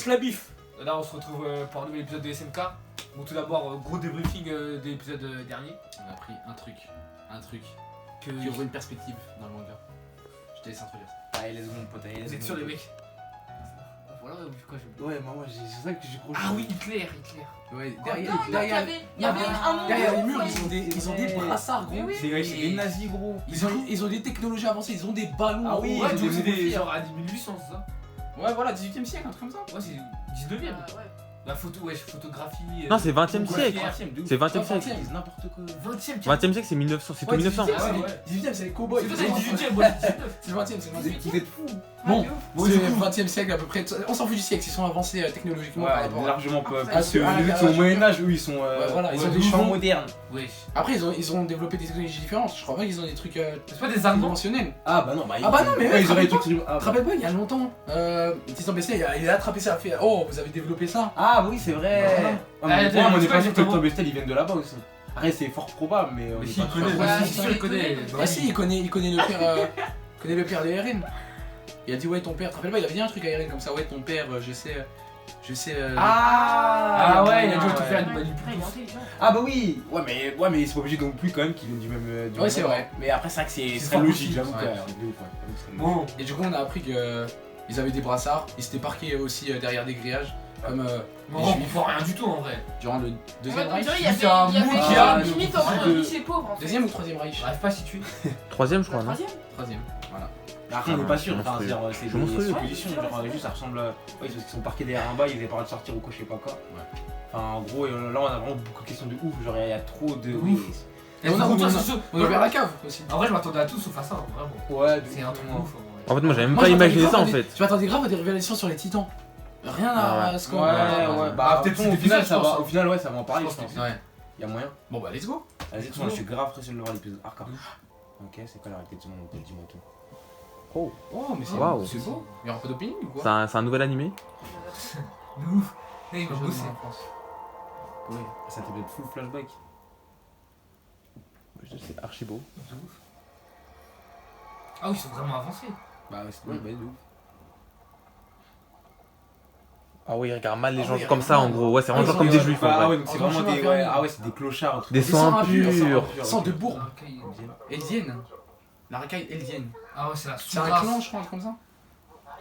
la bif. Là on se retrouve pour un nouvel épisode de SMK. Bon tout d'abord gros débriefing de l'épisode dernier. On a appris un truc Que qui ouvre une perspective dans le manga. Je te laisse introduire ça. Allez, let's go mon pote, allez, vous êtes sûrs les mecs. Voilà pourquoi j'ai oublié. Ouais, moi c'est ça que j'ai gros. Ah oui Hitler. Ouais, Non, derrière, non, derrière, il y avait un monde. derrière les murs, ouais. ils ont des brassards gros. Mais oui. C'est des nazis gros. Ils ont des technologies avancées, ils ont des ballons. Ah oui, Ouais ils donc ont c'est des des genre à 1800 c'est ça. Ouais, voilà, 18e siècle, un truc comme ça. Ouais c'est 19ème. Ouais. La photo, ouais, photographie. Non, c'est 20e siècle. C'est 20e siècle. Ils disent n'importe quoi. 20ème 20e siècle, c'est 1900. C'est tout 1900. 18e, c'est les cowboys. C'est 18ème, moi c'est 19. C'est le 20e, c'est le 20e. Vous êtes fous. Bon, Bon, c'est du le coup- 20e siècle à peu près. On s'en fout du siècle, ils sont avancés technologiquement par Ouais, rapport à. largement pas. Ah, Parce que ah, les autres ah, sont au ah, Moyen-Âge, eux ils sont. voilà, ils ont des nouveaux champs. modernes. Wesh. Après, ils ont développé des technologies différentes. Je crois pas qu'ils ont des trucs C'est pas des Allemands. conventionnels. Ah bah non, Ah bah non, mais ouais, ils auraient des rappelle-toi. trucs. Ah, Tu te rappelles pas, il y a longtemps, Titan BC, il a attrapé ça, il a fait oh, vous avez développé ça. Ah oui, c'est vrai. Voilà. Ah, mais Ah, moi, on tu est vois, pas sûr que exactement. Tom Bestel ils viennent de là-bas aussi. Après, c'est fort probable, mais. on Mais est si pas il sûr. connaît, Ouais, c'est sûr il connaît. Ah si, il connaît le père de Eren. Il a dit ouais ton père, tu te rappelles pas, il avait dit un truc à Eren comme ça, ouais ton père, je sais. Ah ouais, il a dû ouais. tout faire une Après, il est manipulation. intelligent. Ah bah oui. Ouais mais c'est pas obligé non plus quand même qu'ils viennent du même. Ouais, c'est vrai. Mais après, c'est vrai que c'est C'est très fort logique, possible, j'avoue. ouais. que, de ouf, ouais. J'avoue que c'est Bon, Et du coup on a appris que ils avaient des brassards, ils s'étaient parqués aussi derrière des grillages, comme on comprend rien du tout en vrai. durant le deuxième Ouais, Reich. donc, il y C'est un avait monde qui a- limite Ah, entre de- riches et pauvres en fait. Deuxième ou troisième Reich J'arrive pas à situer. 3e, je crois, non? Troisième. Troisième, voilà. Après, on n'est pas sûr, c'est enfin, monstrueux. c'est-à-dire, C'est c'est monstrueux. des suppositions, genre juste ça ressemble à. Ouais, parce qu'ils sont parqués derrière un bail, ils avaient pas le droit de sortir ou quoi, je sais pas quoi. Ouais. Enfin, en gros, là on a vraiment beaucoup de questions de ouf, genre il y a trop de. Ouf. Et on a ouvert la cave aussi. En vrai, je m'attendais à tout sauf à ça, vraiment. Ouais, C'est un truc de ouf. En fait, moi, j'avais même Moi, pas je m'attendais imaginé grave ça à en des- fait. Je m'attendais grave à des révélations sur les titans. Rien Ah à ce Ouais, qu'on. ouais, Bah, peut-être peut-être au cet final, épisode, ça je pense, va. hein. Au final, ouais, ça va en parler, Je je pense pense. que Ouais. Il y a moyen. Bon bah let's go. Vas-y, je suis grave pressé de le voir l'épisode hardcore. Ok, c'est quoi la réalité de ce monde? Dis-moi tout. Oh mais c'est Waouh. c'est beau. Il y aura pas d'opinion ou quoi? C'est un nouvel animé. De ouf. Eh, il va bosser. Ouais, ça t'est peut-être full flashback. C'est archi beau. De ouf. Ah oui, ils sont vraiment avancés. Bah, ouais, c'est de ouf. Ah oui, il regarde mal les Ah gens oui, comme ça en regarde gros. Ouais, c'est Ah, vraiment ils genre comme ont- des juifs Ah en ouais, vrai. donc c'est En vraiment chemin des. fermé. Ouais, ah ouais, c'est des clochards. un truc Des comme sangs ça. impurs. Sang de bourg. Racaille. Eldienne. La racaille Eldienne. Ah ouais, c'est la C'est un sous-race. clan je crois, un truc comme ça.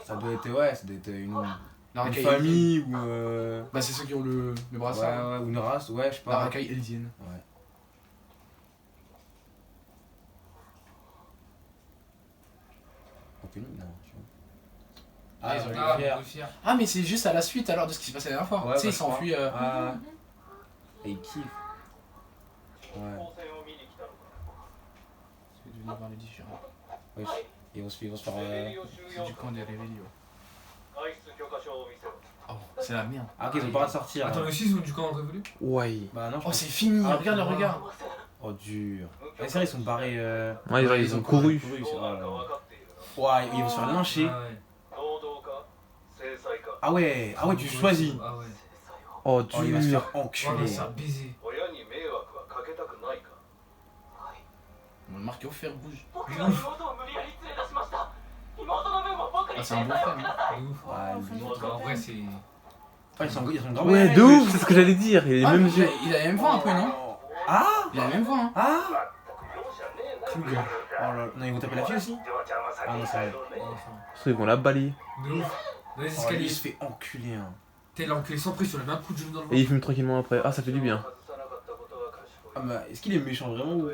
Ça doit être, ouais, ça doit être une La racaille famille ou. Eldienne. Bah c'est ceux qui ont le Ouais, brassard. ouais, ou une race, ouais, je sais La pas. racaille Eldienne. Ouais. Ok, non, tu vois. Ah, ils ont Ah, les fiers. le fier. Ah mais c'est juste à la suite alors de ce qui s'est passé la dernière fois. Ouais, Tu sais bah, ils je crois. s'enfuient. Ah, et ils kiffent. Ouais. C'est de venir voir les différents. Ouais. Ils vont se faire. C'est du camp des Révélios. Oh c'est la merde. Ah, ok, ils ont pas le droit de sortir. Attends, le 6 ou du camp révolu? Ouais. Bah non, je Oh pense. c'est fini, Ah, regarde le ouais. regard. Oh, dur. Ouais, c'est vrai, ils sont barrés. Ouais, genre, ils ont couru. c'est vrai, là. Ouais, ils vont se faire lyncher. Ah ouais. Ah ouais, tu choisis. Ah ouais. Oh, Oh, il va se dur. faire Ouais, enculer. mais ça a baisé. On marqué au fer bouge. De ouf. Ah c'est un bon frère. Hein. De ouf. Ouais, lui. En vrai, c'est. Ouais, ils sont grave. Ouais, de ouf, c'est ce que j'allais dire. Il a les Ah, mêmes mais yeux. il a la même voix un peu non? Ah Il a la même voix hein. Ah Cool. Oh là là. Non, ils vont taper la fille aussi. Ah non, c'est vrai. Ils vont la balayer. De ouf. Dans les Oh, lui, escaliers. il se fait enculer. Hein. T'es l'enculé sans prise sur le même coup de genou dans le Et ventre. ils fument tranquillement après. Ah, ça fait du bien. Ah, bah, est-ce qu'il est méchant vraiment ou...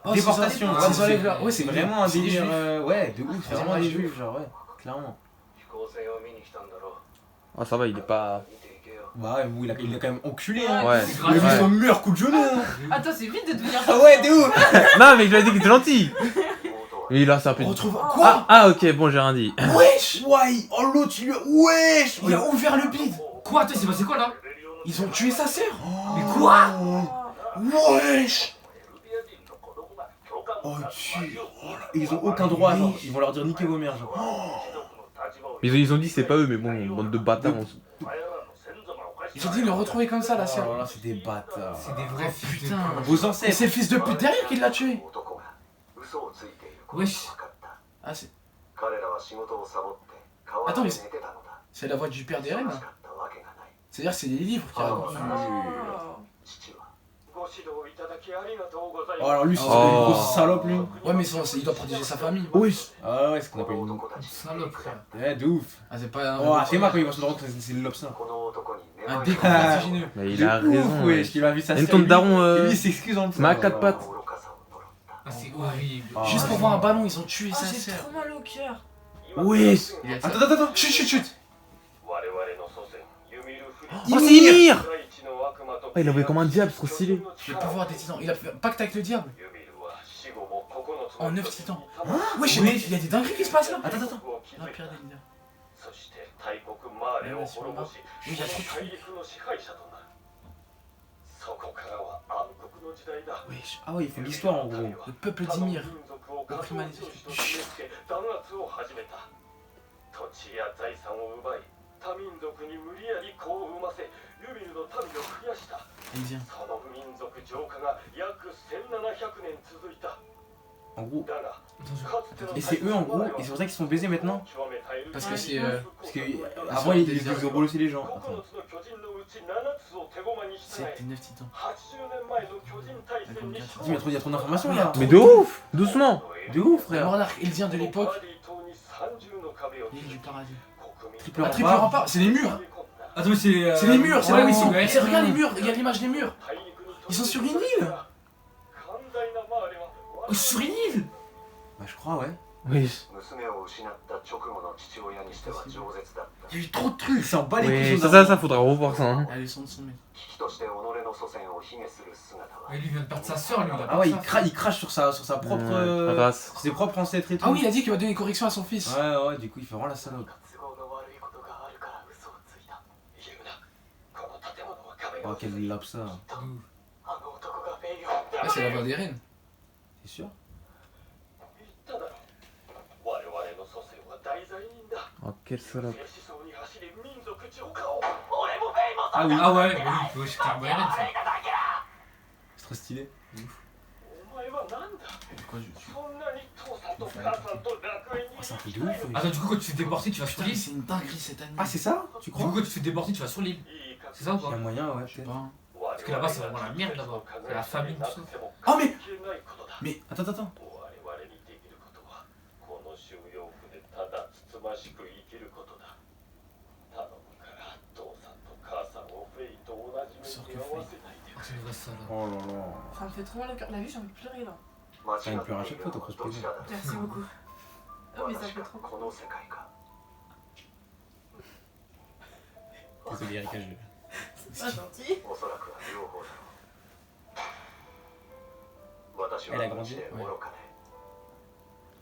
Oh, Déportation, c'est ouais, ça, c'est- c'est enlève- ouais, c'est vraiment un c'est des délire. juifs. Ouais, de ouf, c'est vraiment des des juifs, genre, ouais, clairement. Ah, ça va, il est pas. Bah ouais, bon, il a quand même enculé, hein. Ouais. C'est Il a vu grave. son meilleur coup de genou, hein. Attends, c'est vite de devenir Ah ouais, de ouf. Non, mais je lui ai dit qu'il était gentil. Mais là, c'est un peu. On retrouve Ah, quoi? ah, ok, bon, j'ai rien dit. Wesh! Ouais, oh l'autre, il lui a... Wesh. Il a ouvert le bide! Quoi? Attends, c'est passé quoi là? Ils ont tué sa sœur! Mais quoi? Wesh! Oh, tu... Oh là, ils ont aucun droit, genre. Ils vont leur dire niquez vos mères, genre. Ils ont dit c'est pas eux, mais bon, bande de bâtards. Ils ont dit le retrouver comme ça la Oh sœur. là, c'est des bâtards. C'est des vrais fils de Putain. pute. Vos Et ancêtres. c'est le fils de pute derrière qui l'a tué! Wesh. Ah c'est. Attends, mais c'est la voix du père d'Eren là. C'est-à-dire que c'est les livres qui racontent. Oh, alors lui, c'est Oh. une grosse salope, lui. Ouais, mais il doit protéger sa famille. Oui. Ah ouais, c'est ce qu'on appelle une. Salope, frère. Ouais, de ouf. Ah, c'est pas Oh, un. c'est moi quand il va se rendre compte que c'est le lobster. Un décor vertigineux. Mais il a raison. Wesh, il a vu ça. Et ton daron, Et lui, il s'excuse en m'a à quatre pattes. Ah, c'est horrible. Ah. Juste pour voir un ballon, ils ont tué Oh, sa j'ai sœur. trop mal au cœur. Oui. Attends. Chut, chut, chut. Oh, c'est Ymir. Oh, il a envoyé comme un diable, trop stylé. Le pouvoir des titans. Il a fait pacte avec le diable. En 9 titans. Wesh, il y a des dingueries qui se passent là. Attends. La pire des leaders. Oui, il y a trop de trucs. Wesh. Ah ouais, il fait l'histoire en gros. Le peuple d'Ymir. Opprimé les autres. 土地や財産を奪い他民族に無理やり子を産ませユミルの民を増やした Indien. その民族浄化が約1700年続いた En gros. だが Et c'est eux en gros, et c'est pour ça qu'ils se font baiser maintenant. Parce que c'est. Parce que avant ils faisaient bolosser les gens. Attends. C'est des 9 titans. Dis, il y a trop d'informations là. Mais de ouf. Doucement. De ouf, Le frère. monarque indien de l'époque. L'île du paradis. Triple Un triple rempart. rempart, c'est les murs. Attends, mais c'est. C'est les murs, c'est là où ils sont. ouais. Regarde les murs, regarde l'image des murs. Ils sont sur une île. Oh, sur une île. Bah, je crois, ouais. Oui. Il y a eu trop de trucs. Il s'en bat les Oui, couilles. ça, faudra revoir ça. Hein. Ah, les sons de son mec. Ouais, lui vient de perdre sa soeur, lui. Ah ouais, il crache sur sa propre. Ouais, grâce. Ses propres ancêtres et tout. Ah oui, il a dit qu'il va donner correction à son fils. Ouais, du coup, il fait vraiment la salope. Oh, quel lap ça. Ah, c'est la voix d'Eren. C'est sûr? Oh, quelle salope. Ah oui. Ah ouais, oui, c'est clairement Eren, ça. C'est trop stylé. Pourquoi je suis. Oh, c'est un truc de ouf. ouais. Attends, du coup, quand tu te fais déporter, tu vas sur Putain, mais l'île. c'est une dinguerie cette année. Ah, c'est ça? Tu Du coup, crois? quand tu te fais déporter, tu vas sur l'île. C'est ça ou Il y a pas? moyen, ouais. Je sais peut-être. pas. hein. Parce que là-bas, c'est vraiment la merde, là-bas. C'est la famine, tout ça. Oh, mais. Attends. この収容区でただつつましく生きることだ。頼むから父さんと母さんをフェイと同じ目に合わせないで。 Ah, c'est une vraie salope. Oh là là. Ça me fait trop mal au cœur. La vue, j'ai envie de pleurer là. T'as une pleure à chaque fois, t'as trop plaisir. Merci beaucoup. Oh, mais ça fait trop. Désolé, Erika, je. C'est pas gentil. Elle a grandi. Ouais.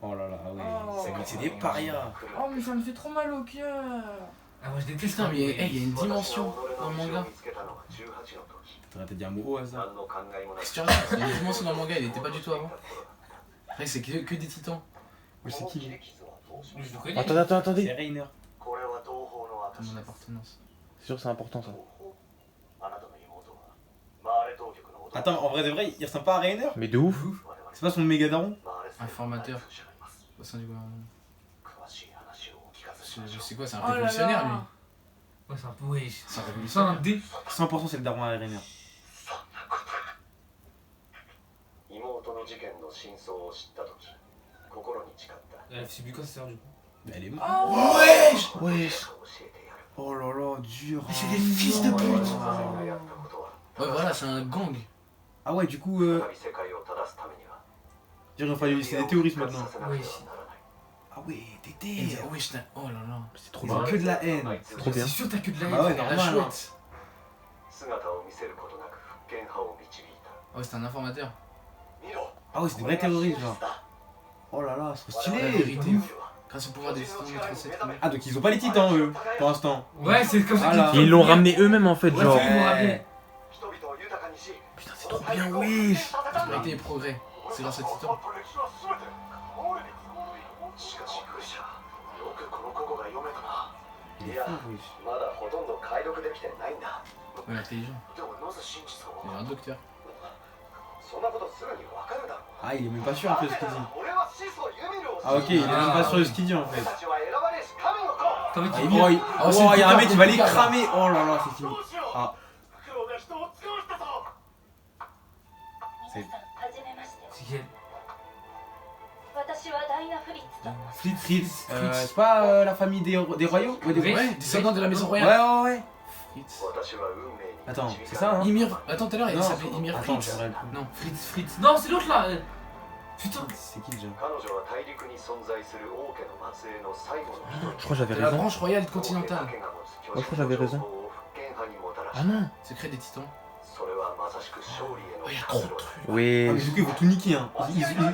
Oh là là, ouais. Oh. C'est des parias. Oh, mais ça me fait trop mal au cœur. Ah, moi, je déteste. Putain, mais il y a une dimension dans le manga. T'aurais peut-être dit un mot haut à ça. Qu'est-ce que tu regardes Il y a une dimension dans le manga, il était pas du tout avant. Après, c'est que des titans. Ouais, c'est qui lui? Je le connais. Attendez. C'est Rainer. Dans mon appartenance. C'est sûr, c'est important ça. Attends, en vrai de vrai, il ressemble pas à Rainer? Mais de ouf. C'est pas son méga daron? Informateur au sein du gouvernement. Je sais quoi, c'est un Oh là révolutionnaire lui. là. Ouais, c'est un peu. Ouais, C'est un c'est un révolutionnaire. dé. 100% c'est le daron à Rainer. 妹の事件の真相を知った時心に誓った Elle a fait du quoi, sa sœur, du coup? Mais elle est morte. Oh, Wesh. 教えてやる Oh là là, dur. Mais c'est des fils de pute. がやったことは Ouais, voilà, c'est un gang. Ah ouais, du coup, 再び世界を正すためには c'est des terroristes maintenant. させなくてはならない Ah ouais, Et il tété. dit, oh, wesh, oh là là. C'est trop Ils ont bien. que de la haine. Trop bien. C'est sûr, t'as que de la Bah ouais, haine. La normal. chouette. 姿を見せることなく復権派を導いた Oh, c'est un informateur. 見ろ Ah ouais, c'est des vrais terroristes, genre. Oh là là, c'est trop La stylé. vérité. Grâce au pouvoir des titans, notre ancêtre. Ah, donc ils ont pas les titans, eux, pour l'instant. Ouais, c'est comme ça Voilà. qu'ils Ils l'ont ramené eux-mêmes en fait, Ouais, genre. c'est eux qui l'ont ramené. 人々を豊かにし Putain, c'est trop bien, wesh. Vérité et progrès. C'est grâce aux titans. しかしフレシャーよくこの古語が読めたな Il い est や fou, wesh. まだほとんど解読できてないんだ Ouais, intelligent. でもなぜ真実を Il est un docteur. そんなことすぐにわかるだろう Ah, il est même pas sûr en fait de ce qu'il dit. 俺は始祖ユミルを Ah, ok, il est même pas sûr de ce qu'il dit en 俺 fait. たちは選ばれし神の子 T'as envie Ah, qu'il Ymir. Oh, il Oh, c'est oh, le y a un Picard, mec qui c'est va le les Picard. cramer. Oh là là, c'est fini. あ黒な人を使わしたぞ C'est- 皆さんはじめまして C'est qui elle 私はダイナ・フリッツと申します Fritz. Fritz. C'est pas la famille des royaux ouais, des Oui. Ouais, descendant de la maison Ouais, royale. ouais, ouais. Fritz. 私は運命に Attends, 導 c'est か ça, れ hein Ymir. Attends, tout à l'heure, il Non, s'appelait Ymir Attends, Fritz. c'est vrai. Non. Fritz. Non, c'est l'autre là. Putain. C'est qui déjà 彼女は大陸に存在する王家の末裔の最後の一人 Je crois que j'avais De la raison. branche royale continentale. 王家だけが持つ巨je crois que j'avais raison. 情報を復権派にもたらし Ah non. Secret des titans. それはまさしく勝利への Oh, il y a 活 trop 路 de だ trucs. Ah, mais Oui. du coup, ils vont tout niquer, hein.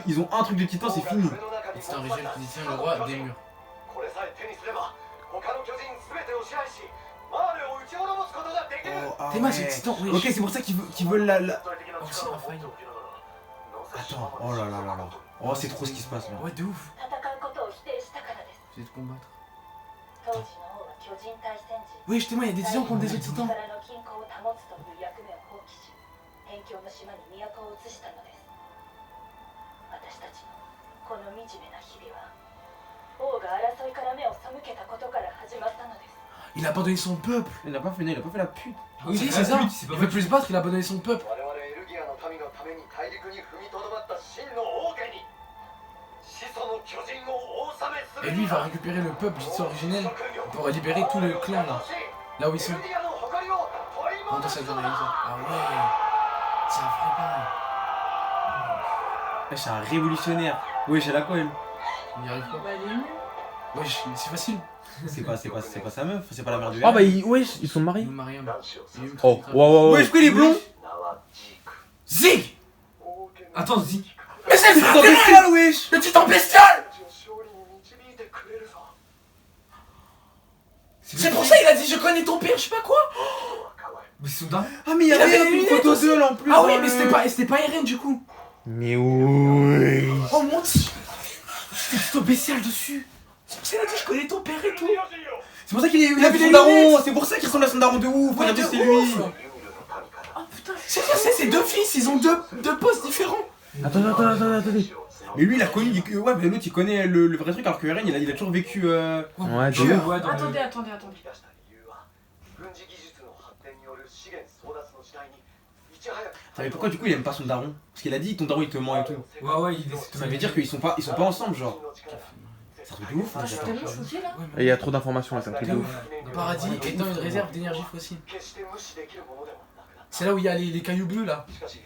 Ils ont un truc de titan, c'est fini. C'est un régime qui détient le roi des murs. これさえ手にすれば他の巨人全てを支配しマーレを打ち滅ぼすことができる Oh, ah Théma, ouais. c'est le titan, oui. Ok, c'est pour ça qu'ils veulent la. Oh, c'est Raphaël. Attends, oh là là là là. Oh, c'est trop ce qui se passe là. Ouais, de ouf. 戦うことを否定したからです J'ai de combattre. 当時の王は巨人対戦時 Oui, justement, il y a des titans contre des autres 大陸 titans. からの均衡を保つという役目を放棄し辺境の島に都を移したのです私たちのこの惨めな日々は王が争いから目を背けたことから始まったのです Il a abandonné son peuple. Il a pas fait la pute. Oui, c'est ça. Il veut plus se battre, il a abandonné son peuple. 我々エルギアの民のために大陸に踏みとどまった真の王家に始祖の巨人をお納めす Et る lui, il va récupérer le peuple du titan originel pour libérer tout le clan là. Là où ils sont. エルギアの誇りを取り Pendant 戻 sa す guerre の réalisée. だ Ah ouais. C'est un vrai bail. Ouais, c'est un révolutionnaire. Ouais, j'ai la colle. Il y arrive pas. Bah, il est ému. Wesh, mais c'est facile. C'est pas sa meuf, c'est pas la mère du Ah bah héros. ouais, ils sont mariés. Nous Mariam. 男子を Il y a eu une Oh, très- waouh, waouh, Ouais, je prie les blonds. 名はジーク Zig. Attends, Zik. Mais c'est le C'est frère dans de bestial, wesh. le titan bestial. 勝利に導いてくれるぞ C'est pour ça il a dit je connais ton père, je sais pas quoi. 若林 Mais c'est son daron. Ah, mais il y Il avait avait les une lunettes photo aussi. d'eux là en plus. Ah dans oui, mais le- c'était pas Eren du coup. Mais oui. Oh mon dieu. C'était titan bestial dessus. C'est pour ça qu'il a dit je connais ton père et tout. C'est pour ça qu'il a avait vu des son daron. lunettes. C'est pour ça qu'il ressemble à son daron de ouf. Ouais, Regardez, de c'est ouf. lui. ユミルの民から Oh putain, C'est deux fils, ils ont deux postes différents. Attendez. Mais lui, il a connu. Ouais, mais l'autre, il connaît le vrai truc alors que Eren, il a toujours vécu. Ouais, Je de le ouf. vois dans le- attendez. 出した理由は軍事技術の発展による資源争奪の時代にいち早く Mais pourquoi du coup il aime pas son daron? Parce qu'il a dit ton daron il te ment et tout. Ouais, il est. Ça veut dire qu'ils sont pas ensemble, genre. C'est un truc de ouf. Putain, je suis tellement choquée là. Ouais, Et il y a trop d'informations là, c'est un truc de ouf. Le paradis étant une réserve d'énergie fossile. 決して無視できるものではなくなっ C'est là où il y a les cailloux bleus là. たしかし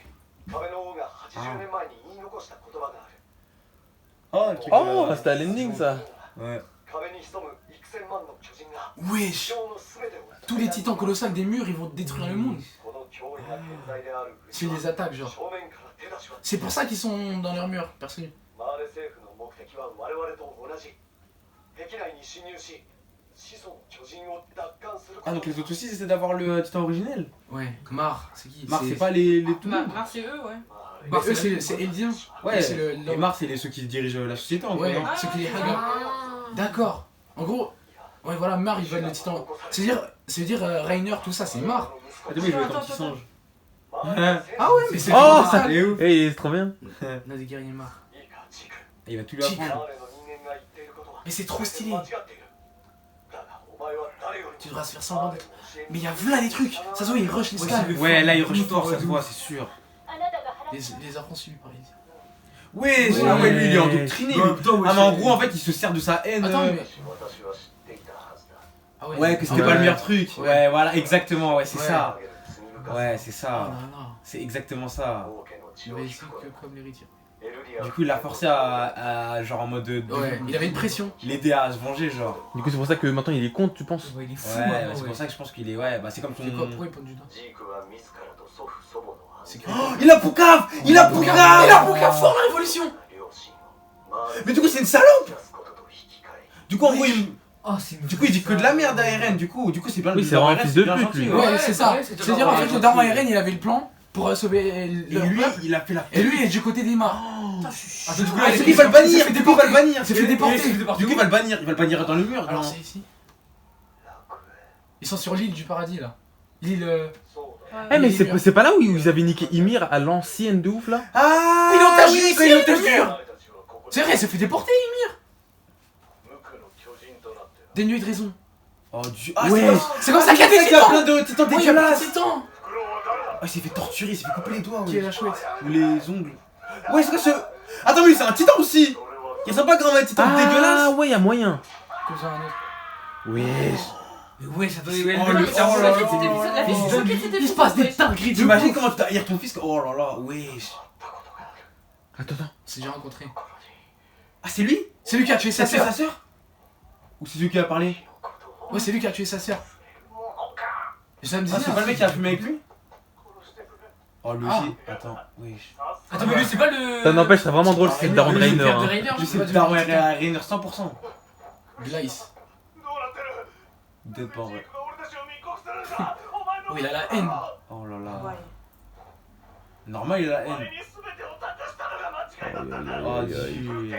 壁の王が80年前に言い残した言葉がある Oh, le truc Oh, c'était à l'ending ça. Ouais. 壁に潜む幾千万の巨人が Wesh. 地上の全てを Tous les titans colossales des murs, ils vont détruire le monde. この強利な天才である S'ils les attaquent, genre. 正面から手出しは C'est pour ça qu'ils sont dans leur mur, perçus. マーレ政府の目的は我々と同じ壁内に侵入し始祖の巨人を奪還するこ Ah, と donc les autres aussi essaient d'avoir le titan originel. Ouais, Mar, c'est qui Mars, c'est pas les tout. Mars et eux, ouais. Mais eux, c'est Eldien. Ouais, c'est le- et Mars, c'est ceux qui dirigent la société en gros. Ouais, non c'est qui les Hagar. D'accord. En gros, ouais, voilà, Mar, ils veulent le titan. C'est-à-dire Rainer, tout ça, c'est Mar. Attends, mais je vais être un Attends, petit attends. singe. Ah ouais, mais c'est Oh, ça. Il est où Eh, c'est trop bien. On a des guerriers Mar. いいかジーク Il va tout lui Chic. apprendre. マーレの人間が言っていることは Mais c'est trop stylé. 間違っているだがお前は誰よりも Tu devras se faire semblant d'être. Mais il y a v'là des trucs. Ça se voit, ils rushent les scans. Ouais, là il rush fort, ça se voit, c'est sûr. あなたが払った Les enfants suivis par Eldien. Ouais, ah ouais, lui il est endoctriné. lui. Ouais, putain, ouais, Ah, mais en c'est- gros, en fait, il se sert de sa haine. Attends, mais. 私は知っていたはずだ Ah Ouais, que c'était Ouais. pas le meilleur truc. Ouais. Ouais, voilà, exactement, ouais, c'est Ouais. ça. 罪深さ Ouais, c'est Oh ça. là là. C'est exactement ça. 王家の血 Il を avait 引 ici くこと que comme l'héritier. エルリア Du coup, il l'a forcé à genre en mode de Ouais, il avait une pression. l'aider à se venger, genre. Du coup, c'est pour ça que maintenant il est contre, tu penses? Ouais, il est fou, Ouais, maintenant, c'est ouais. pour ça que je pense qu'il est. Ouais, bah c'est comme son. C'est quoi Pourquoi il pointe du doigt ジークは自らと祖父祖母の暗 C'est 記 que. Oh, il a Poucave Il a Poucave Il a Poucave fort la révolution. 両親をマーレ Mais du coup, c'est une salope に出すことと引き換え Du coup, en gros, il. Oh, c'est une Du coup, il dit que de la merde à Eren, du coup, c'est plein de Oui, c'est vraiment un fils de pute, lui. Ouais, c'est ça. ouais, c'est C'est-à-dire en genre, fait, ouais, le daron gentil. Eren, il avait le plan pour sauver Et leur lui, peuple. il a fait la. Et lui, il est du côté des Mars. Putain, je suis Attends, du coup, Ah, là, c'est Il va le bannir, Il s'est fait du coup, il va le bannir. Il s'est fait déporter. Du coup, il va le bannir dans le mur. Alors non. c'est ici. 楽園 Ils sont sur l'île du paradis là. L'île. そうだ Eh, mais Il est c'est pas là où ils avaient niqué Ymir à l'ancienne de ouf là? Ah Il est otage oui, ici, quand il est le otage mur. お前たちはここで C'est vrai, il s'est fait déporter. 無垢の巨人となってな Dénué de raison. Oh du. Ah, Ouais. C'est comme ça qu'il y a des il y a titans. plein de titans Oui, il y a plein de dégueulasses. titans. Ah, il s'est fait torturer, il s'est fait couper les doigts. Qui est Ouais. la chouette? Ou les ongles. Ouais, c'est quoi ce. Attends, mais c'est un titan aussi. Il ressemble pas grave à un titan Ah dégueulasse. ouais, y'a moyen. Comme ça, un autre. Wesh. Mais ouais, ça attendez, ouais, Oh, le le- mec, oh là La là. fille, c'était bizarre. La fille, Oh. c'est choquée, c'était Il se passe des bizarre. dingueries de T'imagines ouf. comment tu t'haïr ton fils? Oh là là, wesh. Attends. C'est déjà rencontré. Ah, c'est lui? C'est lui qui a tué sa Ça, c'est sœur. sa sœur? Ou c'est lui qui a parlé? Ouais, c'est lui qui a tué sa sœur. Ça me dit Ah, c'est pas le mec qui a fumé avec lui? Oh, le Ah. G. Attends, wesh. Attends, mais lui, c'est pas le. Ça n'empêche, c'est vraiment drôle, c'est le daron de Le Rainer. père de hein. Rainer, Je c'est sais pas que du Darwin Rainer. Rainer 100%. Glace. Dead par vrai. Oh, il a la haine. Oh là là. Ouais. Normal, il a la haine. Oh, Aïe, aïe, aïe. Dieu.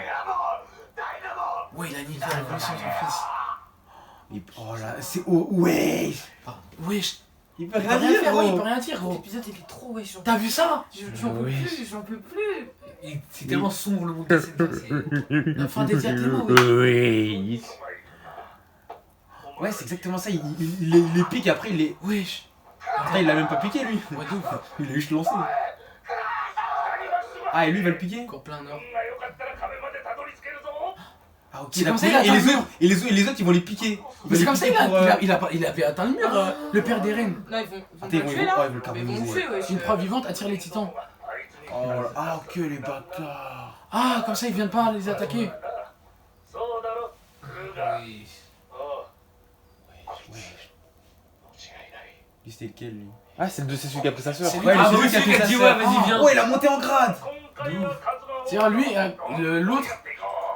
Ouais, il a niqué la révolution de son fils. Oh là, c'est. Oh, wesh. Wesh. Il peut Il peut rien rien dire, faire, ouais, il peut gros. rien dire, Cet gros. épisode, il est trop wesh. T'as vu ça? J'en peux Ouais. plus, j'en peux plus. C'est tellement sombre le monde de cette c'est. La fin des diatémos, wesh. Wesh. Ouais, c'est exactement ça. Il les pique, après il les. Wesh. Après, il l'a même pas piqué lui. Ouais, de ouf. Il a juste lancé. Ah, et lui il va le piquer? Encore plein d'or. Ah, ok, C'est il a comme ça, pris. il a Et atteint les le autres, les autres ils vont les piquer. Mais c'est les comme ça, piquer pour, il avait atteint le mur, le père des reines. Là, ils vont Attends, le ils vont tuer là. le Mais ils vont le carboniser. tuer, wesh. Une proie vivante attire les titans. Oh là. Ah, ok, les bâtards. Ah, comme ça, ils viennent pas les attaquer. Oui. Lui, c'était lequel lui? Ah, c'est celui qui a pris sa soeur. C'est lui. Ouais, Ah, c'est bah lui oui, qui a c'est lui fait qui a sa dit, sœur. ouais, vas-y, viens. Oh, il a monté en grade. C'est-à-dire, lui, l'autre,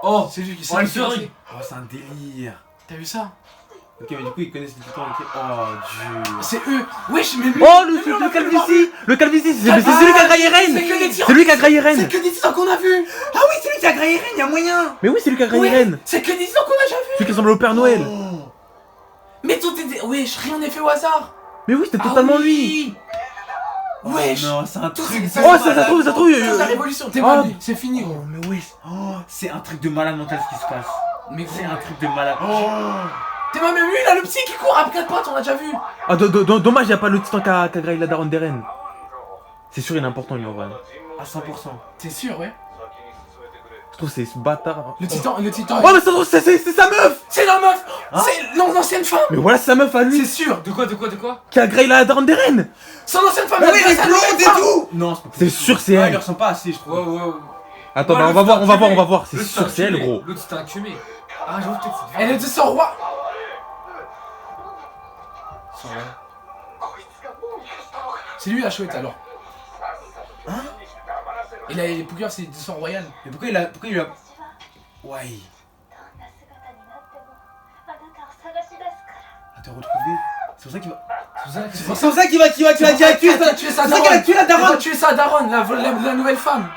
Oh, c'est lui qui Oh, s'est le seringue. fait. Oh, c'est un délire. T'as vu ça? Ok, mais du coup, ils connaissent les titans. Ok. Oh, Dieu. C'est eux. Wesh, mais lui. Oh, le calvitie. Le calvitie, c'est celui qui a graillé C'est que Ren. des titans. C'est lui qui a graillé C'est Ren. que des titans qu'on a vus. Ah oui, c'est lui qui a graillé Ren, y'a moyen. Mais oui, c'est lui qui a graillé Ouais, Ren. c'est que des titans qu'on a déjà vus. Celui qui ressemble au Père Noël. Oh. Mais tout était. Wesh, rien n'est fait au hasard. Mais oui, c'était Ah totalement lui. oui. Wesh. Non, c'est un truc. ça- Oh, ça trouve, ça trouve. C'est la révolution. T'es Oh. pas lui. C'est fini, gros. Oh, mais wesh. Oh, c'est un truc de malade mental ce qui se passe. Mais C'est un truc de malade. T'es même lui là, le petit qui court à quatre pattes, on l'a déjà vu. Ah, dommage, y a pas le titan qui a graillé la daronne des reines. C'est sûr, il est important, lui, en vrai. À 100%. T'es sûr, ouais. Je trouve que c'est ce bâtard. Le titan. Oh, mais c'est sa meuf. C'est la meuf. Hein C'est l'ancienne femme. Mais voilà, c'est sa meuf à C'est lui sûr. De quoi qui a graillé la daronne des reines. Son ancienne femme. Mais oui, elle il est sa blonde nouvelle et femme. tout. Non, c'est pas C'est possible. sûr, c'est Ah, il elle. ressemble pas assez, je trouve. Ouais. Attends, Ouais, bah, le on va voir, on va voir, cumé. on va voir. C'est Le sûr, c'est elle, cumé. gros. L'autre c'était un cumé. Ah, j'avoue peut-être c'est Elle est de son roi. C'est lui la chouette alors. Hein? Et là, les Pookers, c'est du sang royal. Mais pourquoi il a. Ouais. どんな姿になってもあなたを探し出すから。 À te retrouver. C'est pour ça qu'il va. C'est pour C'est pour ça qu'il va tuer C'est pour ça qu'elle a ça. tué C'est sa pour ça qu'elle a daronne. tué la Elle va daronne. tuer sa daronne, la nouvelle femme.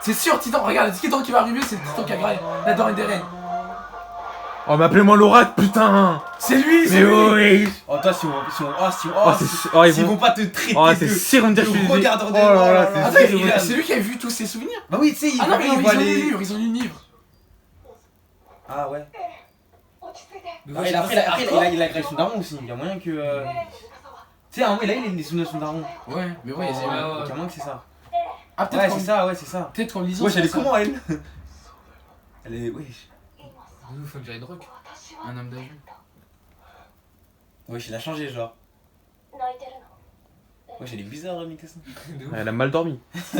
C'est sûr, Titan, regarde, le Titan qui va arriver, c'est le Titan qui a graillé la daronne des reines. Oh, mais appelez-moi l'oracle, putain. C'est lui, c'est Mais lui. oui. Oh, toi, si on. Oh, c'est sûr. Oh, ils S'ils vont. vont pas te traiter Oh, c'est de. sûr, on me dit que je suis. Regardeur de. Oh là là, c'est Attends, sûr. c'est lui qui a vu tous ses souvenirs. Bah oui, tu sais, il Ah non, mais il ils voit ont lu les. le livre, ils ont lu le livre. Ah ouais. 落ち着いて。 Mais Ah, ouais, et après, il a grillé son daron aussi. Il y a moyen que. ね Tu sais, à un moment, il a eu les souvenirs de son daron. Ouais, mais ouais, Ouais, c'est ouais. Donc, il y a moyen que c'est ça. Ah, Ouais, peut-être c'est ça, ouais, c'est ça. peut-être qu'en lisant. Ouais, c'est elle est ça. comment elle? Elle est. Wesh. Nous, faut que j'aille drogue. 私は Un homme d'âge. Wesh, il a changé, genre. 泣いてるの。 Wesh, elle est bizarre, Mikasa. De ouf. Elle a mal dormi. Je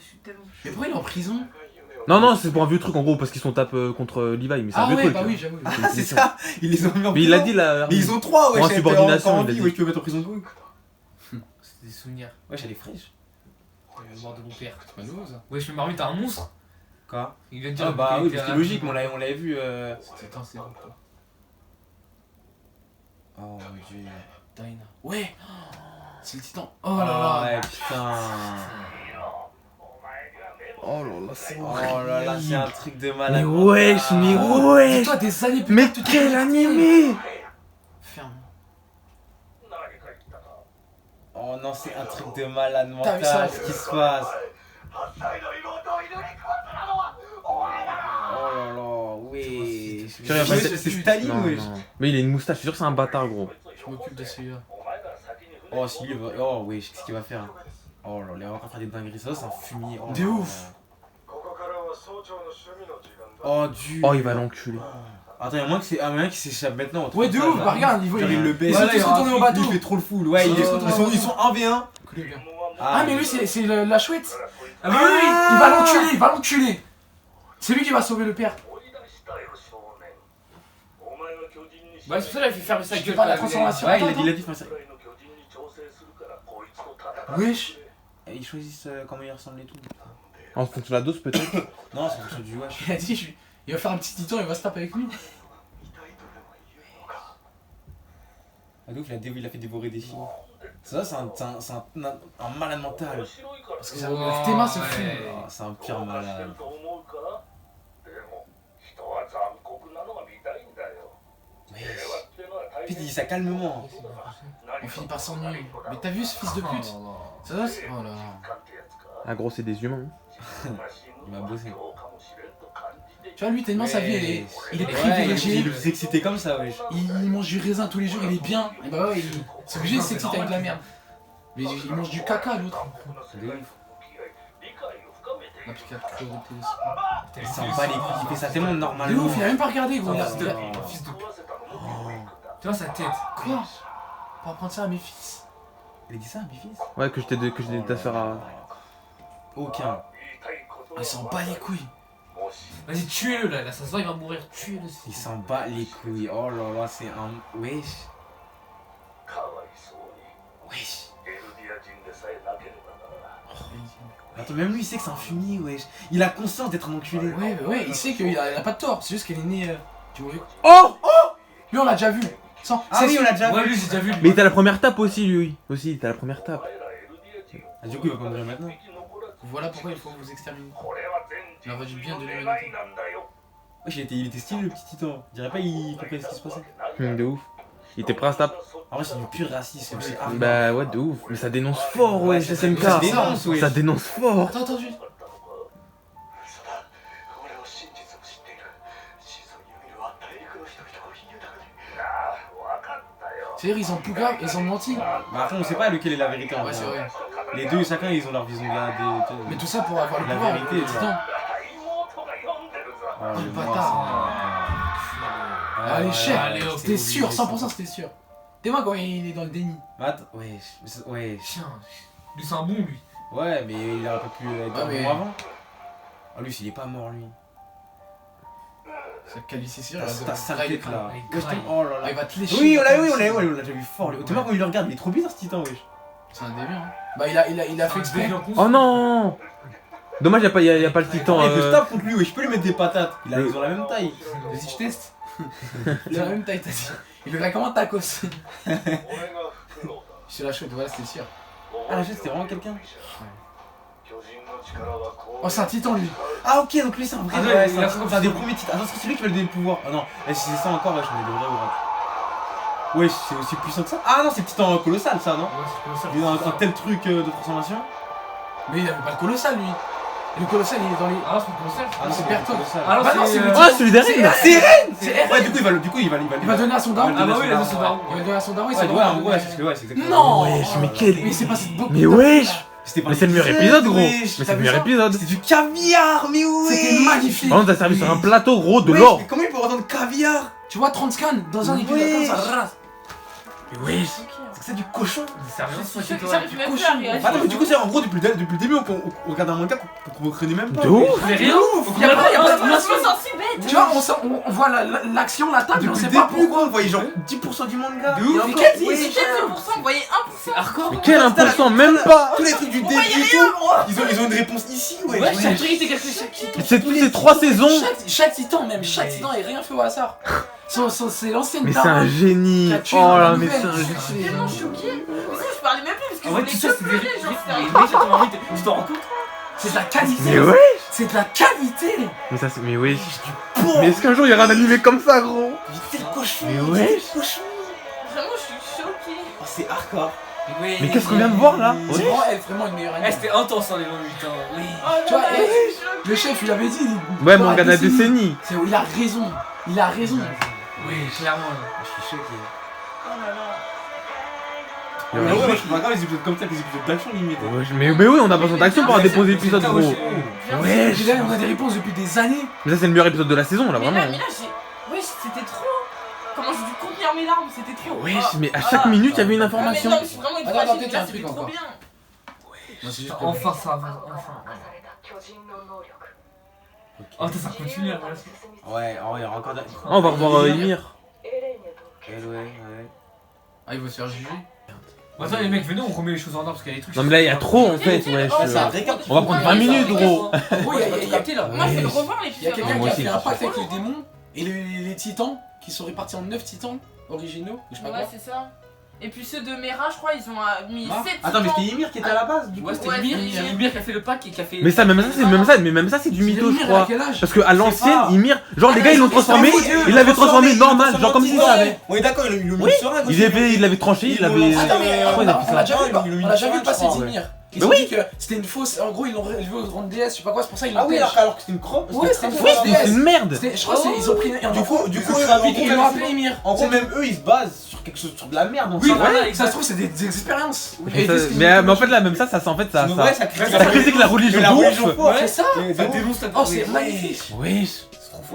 suis tellement. Mais pourquoi il est en prison? Non, non, c'est pour un vieux truc en gros, parce qu'ils sont tapent contre Levi, mais c'est un Ah vieux ouais, truc. bah hein. oui, j'avoue. Ah, c'est ça. Ils les ont mis en Mais il l'a prison. dit là. Mais ils ont 3, wesh. En elle était subordination, encore en il a vie, dit. wesh, tu peux mettre en prison de vous. C'est des souvenirs. Wesh, elle est fraîche. La mort de mon père. C'est pas nouveau ça. Wesh, mais Marvin, t'as un monstre. Quoi? Il vient de dire. Ah bah qu'il oui, était c'était un- logique, mais on l'avait vu. Titan, c'est bon quoi. Oh mon dieu. Daina. Ouais. C'est le Titan. Oh là là. Ouais, putain. Oh là là, c'est Oh là là, c'est un truc de Mais malade. wesh, mais Oh, wesh. dis-toi des années plus Mais tard, tu te quel connectes. animé. Ferme. Oh non, c'est un truc de malade T'as vu ça? mental, ce qui se passe. 8歳の妹を犬に食わせたのはお前だ。 Oh là là, oui. Sûr, il y a pas de- C'est Staline, Non, wesh. non. Mais il a une moustache, je suis sûr que c'est un bâtard, gros. Je m'occupe de celui-là. Oh, si, il va. Oh, wesh, qu'est-ce qu'il va faire? Oh là, il va encore faire des dingueries. Ça, c'est un fumier. Oh, De là, ouf. là. Oh, Dieu. Oh, il va l'enculer. Attends, il y a moyen qui s'échappe maintenant. Ouais, de ouf, bah regarde, il Genre, il le baisse. Ils sont tous retournés au bateau. Il fait trop le full. Ouais, Ils sont ils sont 1v1. Ah, mais lui, c'est la chouette. Ah, mais oui, Il va l'enculer. C'est lui qui va sauver le père. Bah, c'est pour ça qu'il a fait fermer sa Je fais gueule. pas la là, transformation. Ouais, Attends, il a dit, ça. Wesh. Ils choisissent comment ils ressemblent et tout. En fonction de la dose, peut-être. Non, c'est en fonction du wesh. Il a dit, il va faire un petit titan, il va se taper avec nous. Ah, de ouf, il a fait dévorer des filles. Ça, c'est un malade mental. Parce que tes mains, c'est fou. Ouais. Ah, c'est un pire malade. Puis il dit ça calmement. On finit par s'ennuyer. Mais t'as vu ce fils de pute? Ça, c'est... Oh là là. Ah, gros, c'est des humains. Il m'a bossé. Tu vois, lui, tellement sa vie, il est Ouais, privilégié. il est excité comme ça, wesh. Il mange du raisin tous les jours, il est bien. Et bah ouais, c'est obligé de s'exciter avec de la merde. Mais il mange du caca, l'autre. De ouf. On a plus qu'à crever de télé. Il s'en bat les couilles, il fait ça tellement De normalement. ouf, il a même pas regardé, gros. Fils de Oh. fils de. Tu vois sa tête. Quoi? Pour apprendre ça à mes fils. Il a dit ça, mes fils? Ouais, que j'étais ta soeur à. Aucun. Il s'en bat les couilles. Vas-y, tuez-le là, ça se voit, il va mourir. Tuez-le. Il s'en bat les couilles. Oh là là, c'est un. Wesh. Wesh. Attends, même lui il sait que c'est un fumier, wesh. Il a conscience d'être un enculé. Ouais, bah ouais, il sait qu'il a pas de tort. C'est juste qu'elle est née. Tu vois? Oh! Lui, on l'a déjà vu. Sans... Ah oui, on l'a déjà Ouais, vu. lui, j'ai déjà vu. Mais t'as la première tape aussi, lui. Aussi, t'as la première tape. Ah, du coup, il va pas mourir maintenant. Voilà pourquoi il faut vous exterminer. Il aurait dû bien de lui Wesh, il était stylé le petit titan. Je dirais pas il comprenait ce qui se passait. De ouf. Il était prêt à se taper. En vrai, c'est du pur racisme. C'est hardcore. Bah ouais, de ouf. Mais ça dénonce fort, ouais, SMK. Ça dénonce, wesh. Ça dénonce fort. Attends, attends, juste. C'est-à-dire, ils ont Pouga, ils ont menti. Bah après, on sait pas lequel est la vérité en Ouais, c'est vrai. vrai. Les deux, chacun, ils ont leur vision de la. Mais tout ça pour avoir le La pouvoir. vérité, le genre. titan. Ah, le noir, bâtard. c'est- Allez, chef. allez, hop, C'était c'est sûr, obligé, 100% c'était sûr. T'es moi quand il est dans le déni. Attends, wesh. Wesh. Chien. Lui, c'est un bon, lui. Ouais, mais il aurait pas pu être Ouais, mais- bon avant. Ah, lui, il est pas mort, lui. Ça calme, c'est sûr. Ta sale tête là. il Wesh, graille. oh là Ah, il là. va te lécher. Oui, on l'a déjà vu fort. Tu vois quand il le regarde, il est trop bizarre ce titan, wesh. C'est un délire. Hein. Bah, il a fait exprès. Oh non! Dommage, y'a pas le titan. Il peut se taper contre lui, wesh. Je peux lui mettre des patates. Ils ont la même taille. Vas-y, je teste. Il a la même taille, t'as dit. Il le comment tacos. Je suis la chaude, voilà, c'était sûr. Ah, la chaise, c'était vraiment quelqu'un. Oh, c'est un titan lui. Ah, ok, donc lui, c'est un vrai. Ah, ouais, Ouais, il a c'est un des premiers titres. Attends, c'est celui qui va lui donner le pouvoir. Ah non, et si c'est ça encore, wesh, on est des vrais oracles. Wesh, c'est aussi puissant que ça. Ah non, c'est titan colossal, ça, non? Il a un tel truc de transformation. Mais il avait pas le colossal lui. Le colossal il est dans les. Ah, c'est colossal. Ah non, c'est Berthold. colossal. Ah non, Bah non, c'est. c'est le Oh, celui derrière! C'est Eren! C'est Eren. Ouais, du coup, il va Il va donner à son daron. Ah, bah oui, il a son daron. Il va donner à son daron. Ouais, ouais, en gros, ouais, c'est exactement. Non. Wesh, mais quel. Mais c'est pas cette beaucoup. Mais wesh! C'était pas Mais c'est le meilleur un épisode, gros! wesh. Mais c'est T'as le vu meilleur ça épisode! C'était du caviar, mais ouais! C'était magnifique. Par contre, t'as servi sur un plateau, gros, de Wesh, l'or! mais comment il peut avoir tant de caviar? Tu vois 30 scans dans un épisode comme ça. Rase. Mais wesh! C'est que c'est du cochon! C'est rien, Je suis c'est sûre que toi. ça me fait même plus cochon. rire. Attends, mais du coup, c'est en gros, depuis le début, on regarde un manga qu'on comprenait même pas. De wesh. ouf! C'est rien. Il y a pas, il y a pas de Je me nation. sens si bête. Tu vois, on voit l'action, la table, mais on Depuis sait le pas début, pourquoi. gros, on voyait genre 10% du manga. De ouf. Mais Et quel encore, dix? wesh. C'est 1%, vous voyez 1%. Hardcore. Mais quel 1%? Même pas! Tous les trucs du début et tout, ils ont une réponse ici, ouais. Ouais, chaque truc était calculé, chaque titan. C'est toutes ces 3 saisons! Chaque titan, même chaque titan est rien fait au hasard. C'est l'ancienne Mais c'est un daronne génie! qui a tué Oh dans la là, mais nouvelle. c'est un Je suis génie! tellement choquée. Mais ça, je parlais même plus parce que En je vrai, voulais tout ça, que c'est des. pleurer, genre, Mais c'était mec, attends, envie, tu t'en rends compte? C'est de la qualité. Mais ouais! C'est de la qualité. Mais ça, c'est. Mais wesh! Mais est-ce qu'un jour il y aura un animé comme ça, gros? C'est le cochon. Mais wesh! C'est le cochon. Vraiment, je suis choquée. Oh, c'est hardcore. Oui. Mais qu'est-ce qu'on vient de voir là? C'est vraiment, elle, vraiment une meilleure Eh, anime. c'était intense en les longs 8 ans. Oui. Tu vois, le chef il avait dit. Ouais, dans manga de la décennie. Il a raison. Il a raison. Oui, clairement. Je suis choqué. Oh là là. Mais ouais, moi je trouve pas grave les épisodes comme ça, les épisodes d'action limite. Ouais, mais oui, on a besoin d'action pour un des premiers épisodes, gros. Ouais, on a des réponses depuis des années. Mais ça, c'est le meilleur épisode de la saison, là, Mais vraiment. là, wesh, c'était trop. Comment j'ai dû contenir mes larmes, c'était trop. Wesh, mais à chaque minute, il y avait une Ah, mais information. non, mais c'est vraiment une Attends, tragédie, peut-être là, un c'était truc trop encore. bien. Non, c'est juste que- Enfin, ça va. Enfin. Oh, ça continue après. Ouais, en vrai, il y aura encore des. Oh, on va revoir Ymir. Ouais. Ah, il va se faire juger. Attends, les mecs, venez, on remet les choses en ordre parce qu'il y a des trucs. Non, mais là, il y a trop en fait, wesh. Ah, c'est un vrai cap. On va prendre 20 minutes, gros. En gros, il y a là. Moi, je vais le revoir Il y a l'épisode. quelqu'un Moi qui a aussi, fait un je pacte sais. avec les démons et les titans qui sont répartis en 9 titans originaux. Je sais pas Ouais, quoi. c'est ça. Et puis ceux de Mera, je crois, ils ont mis Ah. 7 Attends, mais c'était Ymir qui était à la base du coup. Ouais, c'était Ouais, Ymir. c'est Il y a Ymir. Ymir qui a fait le pack et qui a fait. Mais ça, même ça, c'est du mytho, je Ymir, crois. à quel âge Parce que à l'ancienne, Ah. Ymir, genre les gars, ils l'ont transformé, C'était un faux dieu, ils l'avaient transformé normal, ils genre comme si ça avait. On est d'accord, ils l'ont mis Oui, sur un. il l'avait tranché, il l'avait. Attends, mais Ouais, on a déjà vu, ils l'ont mis on a déjà sur vu un, le passé je crois, d'Ymir. Ils Mais ont oui. dit que c'était une fausse. En gros, ils l'ont relevé au rang de déesse, je sais pas quoi, c'est pour ça qu'ils l'ont Ah oui, pêche. alors que c'était une crotte. Ouais, c'était une Oui, fausse c'est déesse. une merde. Je crois qu'ils ont pris. Du coup, ils l'ont appelé Ymir. En gros, même eux, ils se basent sur quelque chose, sur de la merde. Oui, ça. voilà, Ça se trouve, c'est des expériences. Mais en fait, là, même ça, en fait, ça. Ouais, ça Ça critique la religion la de religion ouf. forte. C'est ça. Ça dénonce ta Oh, c'est magnifique. Wesh.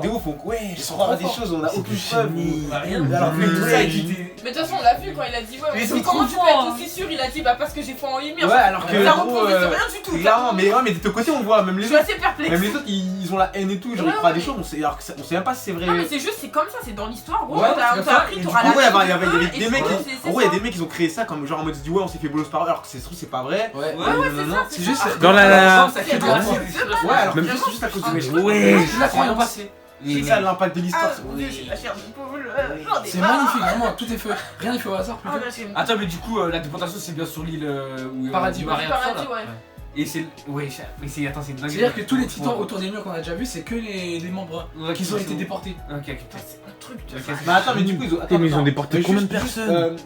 Des ouf, donc ouais, Ils je sont crois à trop des forts. choses, on a C'est aucune du preuve. génie. Bah, rien. Alors que tout ça, il était. Mais de toute façon, on l'a vu quand il a dit ouais, Mais mais ils sont comment trop tu peux forts, être aussi sûr? Il a dit bah parce que j'ai foi en Ymir. Ouais, alors que ça gros, repose sur rien du tout. clairement, mais de ton côté, on voit même Je les suis autres. assez perplexe. Même les autres, ils ont la haine et tout, genre Ouais, ils croient à des ouais. choses, alors que on sait même pas si c'est vrai. Non mais c'est juste, c'est comme ça, c'est dans l'histoire. Gros, Ouais, on t'a c'est on t'a appris, Et du t'auras coup, la ouais, tête il y avait de des et mecs, c'est- c'est en gros, il y a ça. des mecs qui ont créé ça comme genre en mode dit ouais, on s'est fait bolos par alors que c'est sûr c'est pas vrai. Ouais. Ouais, ouais, c'est ça. C'est juste. Dans la. Ça C'est crée vrai, de la- c'est Ouais, alors Même que juste à cause de Mais ouais. C'est la croyance. C'est ça l'impact de Ah l'histoire. mon dieu, j'ai la chair de poule. J'en ai C'est marre. magnifique, vraiment, tout est fait. Rien n'est fait au hasard. Ah, là, j'ai- Attends, mais du coup, la déportation c'est bien sur l'île où Paradis, Maria, ouais. tout ça, là. Paradis, ouais. Et c'est. Ouais, mais c'est. Attends, c'est une dinguerie. C'est-à-dire que tous les titans autour des murs qu'on a déjà vu, c'est que les membres Ouais, qui ont été déportés. Ok, ok. Putain, c'est un truc de Ok, fou. Mais attends, mais du coup, ils ont. Eh, mais ils ont attends. déporté Mais combien de juste, personnes?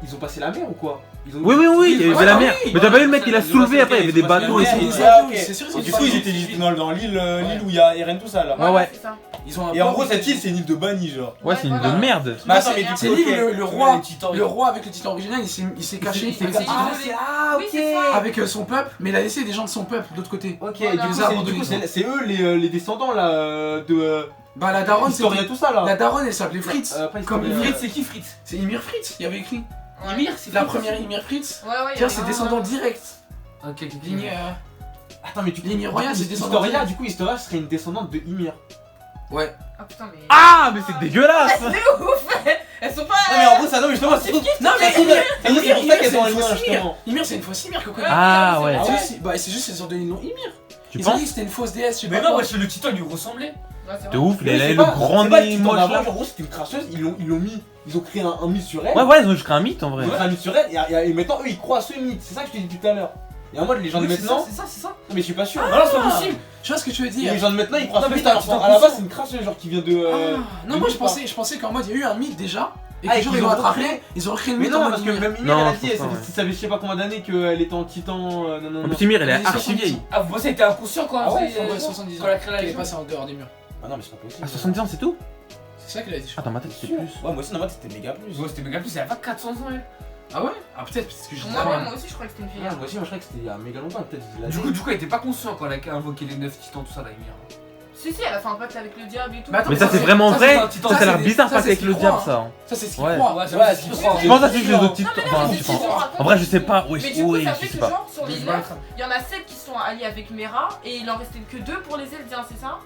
Ils ont passé la mer ou quoi? Oui, il y avait la mer. oui. Mais t'as pas vu le mec, il a soulevé après, il y avait des bateaux et Ouais, tout. ils ont- Ah, ok. c'est sûr, ils ont Et du pas coup, ils vu. étaient juste dans l'île où il y a Eren, tout ça là. Ouais. c'est ça. Ils ont un Et en port- gros, cette île, c'est une île de banni, genre. Ouais, c'est une de Voilà. merde. Mais attends, mais du C'est coup, l'île ok. où le titans. roi avec le titan original, il s'est caché s'est avec- caché. Ah, Oui, c'est ça. avec son peuple, mais il a laissé des gens de son peuple de l'autre côté. Ok, Voilà. et du coup, Les c'est- arbres du de coup, l'île. c'est eux les descendants là de Bah la daronne, Historia, c'était- tout ça là. la daronne, elle s'appelait Fritz. Pas Comme Historia. Ymir. Fritz, c'est qui Fritz? C'est Ymir Fritz, il y avait écrit. Ymir, c'est La Fritz. première Ymir Fritz. Ouais, ouais. Tiens, c'est descendant direct. Ok, ok. Ligne, Attends, mais du coup, Ligne royale, c'est descendant Historia, direct. du coup, Historia serait une descendante de Ymir. Ouais. Ah putain, mais. Ah, mais c'est dégueulasse. C'est ouf. Elles sont pas. Non, mais en gros, ça, non, mais justement, c'est Non mais c'est pour ça qu'elles ont un c'est une lien, fausse Ymir. justement. Ymir, c'est une fausse Ymir qu'on connaît. Ah ouais. Ah oui, bah c'est juste qu'ils ont donné le nom Ymir. Tu Ils ont dit penses? que c'était une fausse déesse, je sais Mais pas non, quoi. wesh, le titan lui ressemblait. Ouais, c'est De vrai. ouf, il Mais a c'est le pas- grand c'est pas le nez titan moche d'avant, là. genre, en gros, c'était une crasseuse, ils ont créé un mythe sur elle. Ouais, ils ont juste créé un mythe en vrai. Ils ont créé un mythe sur elle, et maintenant, eux, ils croient à ce mythe. C'est ça que je t'ai dit tout à l'heure. Et en mode, les gens de Oui, c'est maintenant. ça, c'est ça. Non, mais je suis pas sûr. Non, c'est pas possible. Je vois ce que tu veux Et dire. les gens de maintenant, ils croient à Non, ce mais mythe. c'est un Alors titan à la base, conscient. c'est une crasseuse, genre, qui vient de. Non, moi je pensais qu'en mode il y a eu un mythe déjà. Et Ah, que et genre qu'ils ils l'ont ont attrapé, recréé. ils ont recréé le Mais mythe en non, mode parce que Ymir. même Ymir, Non, elle a je dit, pense pas, ça fait je sais pas combien d'années qu'elle était en titan. Non. En plus, Ymir, elle est Elle est archi 70. vieille. Ah, vous pensez qu'elle était inconscient quand Ah ouais, elle faisait, Ouais, 70 ans. quand elle a créé la Elle est légion. passée en dehors des murs. Ah non, mais c'est pas possible. À 70 ans, c'est tout? C'est ça qu'elle a dit. je Ah, dans ma tête, c'est plus. Ouais, moi aussi, dans ma tête, c'était méga plus. Ouais, c'était méga plus, elle avait 400 ans elle. crois. Ah ouais. Ah peut-être parce que je dis Moi, pas. moi aussi, je crois que c'était une fille. Ah, moi aussi, moi je croyais que c'était il y a méga longtemps, peut-être. Du coup, elle était pas consciente quand elle a invoqué les 9 titans, tout ça là, Ymir. Si, elle a fait un pacte avec le diable et tout. Mais attends, Mais ça, c'est c'est- vraiment ça, vrai? c'est un titan, Ça a ça, l'air c'est- bizarre ça, pas c'est avec ce le qu'il diable, croit, ça. Ça c'est ce qu'il Ouais. croit. Ouais, Ouais, c'est ce Je pense à celui des autres titres. Non, mais Enfin, non, mais je c'est pense. ce qu'on raconte. En vrai, je sais pas. Oui, Mais du coup, oui, ça je fait sais que pas. genre, sur les Je 9, il y en a 7 qui sont alliés avec Mera et il en restait que 2 pour les Eldiens, c'est ça?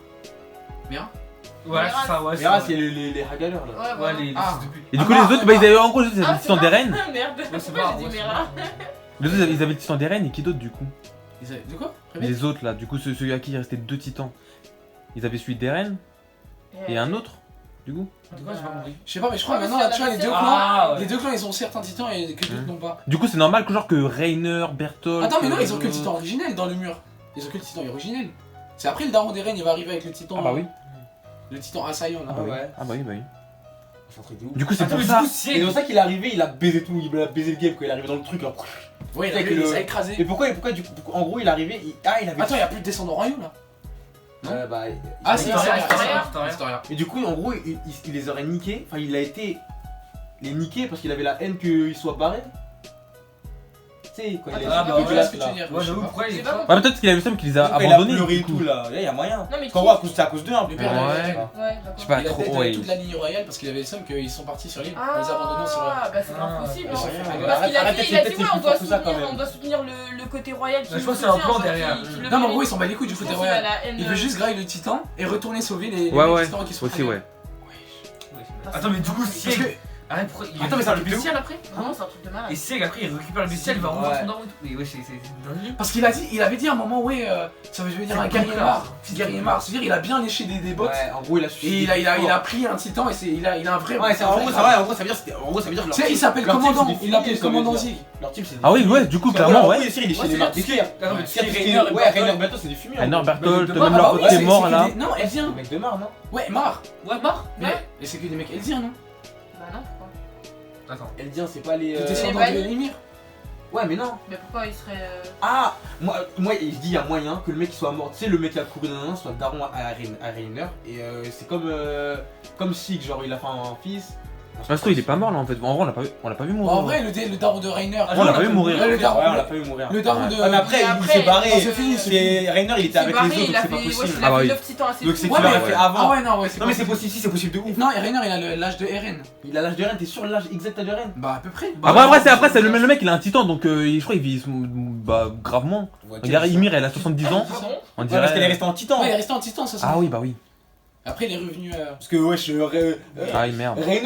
Ouais, c'est ça, ouais. Mais là, c'est les hagaleurs là. Ouais, Ouais, voilà. les Ah. fils de pute. Et du coup, les autres, bah, ils avaient en gros, ils avaient Ah, le titan c'est des vrai. reines. Merde, Ouais, c'est pourquoi pas- j'ai ouais, dit c'est Mera? Les autres, ils avaient le titan des reines et qui d'autre du coup? De quoi? Les autres là, du coup, ceux à qui il restait 2 titans. Ils avaient celui des reines et un autre, du coup. De quoi, j'ai pas compris. Je sais pas, mais je crois Ouais, maintenant parce là, tu vois, qu'il les y deux en a clans, Ah, ouais. les deux clans ils ont certains titans et que d'autres n'ont pas. Du coup, c'est normal que genre que Rainer, Bertolt. Attends, mais non, ils ont que le titan originel dans le mur. Ils ont que le titan originel. C'est après le daron des reines, il va arriver avec le titan. Ah bah oui. Le titan assaillant là. Ah ouais. Ah bah oui, bah oui. C'est un truc de ouf. Du coup, c'est Attends, pour mais ça. du coup, si Et c'est pour ça qu'il est arrivé, il a baisé tout, il a baisé le game quand il est arrivé dans le truc. Là. Ouais, il Avec a le- ça a écrasé. Et pourquoi en gros, il est arrivé, il avait. Attends, y'a plus de descendants royaux là. Bah, Ah, c'est Historia, Historia. Historia. Historia. Et du coup, en gros, il les aurait niqués. Enfin, il a été les niqués parce qu'il avait la haine qu'ils soient barrés. Tu sais, quand il est Ah, bah, Je sais pas ouais, ce que tu veux dire. Moi, je sais j'avoue, pas. pourquoi il est J'ai pas pas. Ouais, peut-être qu'il avait le seum qu'il les a il a abandonnés. pleuré du et coup. tout là, il y a moyen. Non, mais Quand qui- c'est à cause d'eux un peu. Le père de Ouais. Rhaenyra. Ouais, Je sais d'accord. pas Il a trop. peut-être Ouais. toute la ligne royale parce qu'il avait le seum qu'ils sont partis sur l'île. On les a abandonnés sur Ah, bah c'est Ah, impossible. ouais, hein. c'est vrai. Parce qu'il a Arrête, dit, c'est ouais, peut-être on plus doit fort que ça, quand soutenir, même. on doit soutenir le côté royal. Je pense que c'est un plan derrière. Non, mais en gros, ils s'en bat les couilles du côté royal. Il veut juste. juste grailler le titan et retourner sauver les Ouais, ouais. titans qui sont Aussi, ouais. Attends, mais du coup, Parce Sieg. que. Arrête, pourquoi il Attends, mais c'est un le truc de bestial après Vraiment, c'est un truc de malade. Et Sieg après il récupère le bestial, il va revoir Ouais. son daron et tout. Mais ouais, c'est dingue. Parce qu'il avait dit à un moment, ouais, ça veut dire un guerrier mort. Guerrier mort, c'est-à-dire il a bien léché des bottes. Ouais, en gros, il a Et suivi. il a pris un titan et il a un vrai. Ouais, c'est en gros, ça va, en gros, ça veut dire leur Tu sais, il team- s'appelle leur team, commandant, c'est des il l'appelle filles, ça veut commandant dire. Zig. Leur team, c'est des Ah oui, filles. ouais, du coup, Ouais, clairement, ouais. ouais. Il est chez Ouais, les c'est martyrs. Attends, mais Sieg, Ouais, Rainer Berto, c'est des fumeurs. Rainer Bertolt, de même mort, leur bah pote ouais, qui est c'est mort que là. des- Non, elle vient. Le mec de Mar, non? Ouais, Mar. Ouais, mort. Mais c'est que des mecs Eldir, non? Bah non, pourquoi Attends. Eldien, c'est pas les. Les Les descendants de bannis. Émir. Ouais, mais non. Mais pourquoi il serait. Ah, moi, je dis, il y a moyen que le mec qui soit mort, tu sais, le mec qui a couru d'un soit daron à Rainer. Et c'est comme Sig, genre il a fait un fils. Ça se trouve, il est pas mort là en fait. En vrai, on l'a pas vu mourir. En vrai, le daron de Rainer. On l'a pas vu mourir. Ouais, le Ouais, daron. on l'a pas vu mourir. Le daron Ouais. de. Ah, mais après, Mais il après, s'est barré. non, c'est fini, c'est fini. Rainer, il était avec les autres, donc il a c'est pas fait. possible. Il Ah a bah fait oui. 9 titans assez Donc c'est fous. qu'il Ouais, l'aurait mais- fait Ah avant. ouais, non, ouais, c'est Non, mais c'est possible. possible, si, c'est possible de ouf. Non, et Rainer, il a l'âge de Eren. Il a l'âge de Ren, t'es sûr l'âge exact de Ren? Bah, à peu près. Après, c'est le mec, il a un titan donc je crois qu'il vit gravement. Regarde, Ymir, elle a 70 ans. Ah bon On Ouais, parce qu'elle est dirait. restée en titan. Ouais, il est resté en titan, ça. Ah oui, bah oui. Après, il est revenu. Parce que, wesh, Ah oui, merde. Rainer,